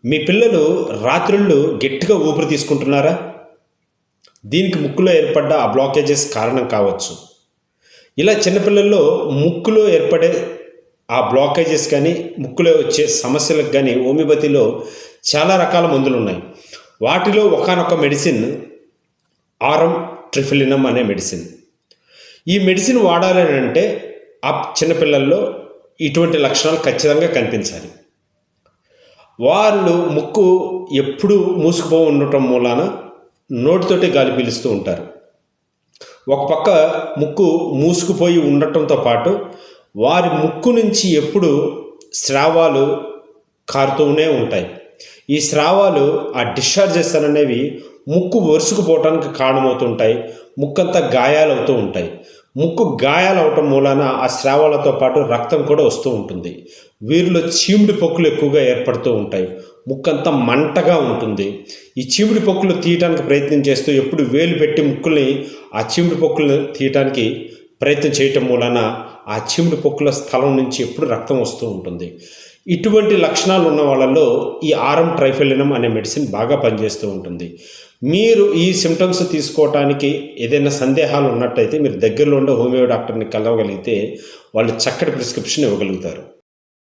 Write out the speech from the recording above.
మీ పిల్లలు రాత్రుళ్ళు గట్టిగా ఊపిరి తీసుకుంటున్నారా? దీనికి ముక్కులో ఏర్పడ్డ ఆ బ్లాకేజెస్ కారణం కావచ్చు. ఇలా చిన్నపిల్లల్లో ముక్కులో ఏర్పడే ఆ బ్లాకేజెస్ కానీ, ముక్కులో వచ్చే సమస్యలకు కానీ హోమియోపతిలో చాలా రకాల మందులు ఉన్నాయి. వాటిలో ఒకానొక మెడిసిన్ ఆరం ట్రిఫిలినం అనే మెడిసిన్. ఈ మెడిసిన్ వాడాలి అంటే ఆ చిన్నపిల్లల్లో ఇటువంటి లక్షణాలు ఖచ్చితంగా కనిపించాలి. వాళ్ళు ముక్కు ఎప్పుడూ మూసుకుపోయి ఉండటం మూలాన నోటితోటి గాలి పీలుస్తూ ఉంటారు. ఒక పక్క ముక్కు మూసుకుపోయి ఉండటంతో పాటు వారి ముక్కు నుంచి ఎప్పుడు స్రావాలు కారుతూనే ఉంటాయి. ఈ స్రావాలు ఆ డిశ్చార్జెస్ అనేవి ముక్కు వరుసుకుపోవటానికి కారణమవుతుంటాయి. ముక్కంతా గాయాలవుతూ ఉంటాయి. ముక్కు గాయాలవటం మూలాన ఆ స్రావాలతో పాటు రక్తం కూడా వస్తూ ఉంటుంది. వీరిలో చీమిడి పొక్కులు ఎక్కువగా ఏర్పడుతూ ఉంటాయి. ముక్కంతా మంటగా ఉంటుంది. ఈ చీమిడి పొక్కులు తీయటానికి ప్రయత్నం చేస్తూ ఎప్పుడు వేలు పెట్టి ముక్కుల్ని ఆ చీమిడి పొక్కులను తీయటానికి ప్రయత్నం చేయటం మూలాన ఆ చీమిడి పొక్కుల స్థలం నుంచి ఎప్పుడు రక్తం వస్తూ ఉంటుంది. ఇటువంటి లక్షణాలు ఉన్న వాళ్ళలో ఈ ఆరం ట్రైఫెలినం అనే మెడిసిన్ బాగా పనిచేస్తూ ఉంటుంది. మీరు ఈ సిమ్టమ్స్ తీసుకోవటానికి ఏదైనా సందేహాలు ఉన్నట్టయితే మీరు దగ్గరలో ఉండే హోమియో డాక్టర్ని కలవగలిగితే వాళ్ళు చక్కటి ప్రిస్క్రిప్షన్ ఇవ్వగలుగుతారు.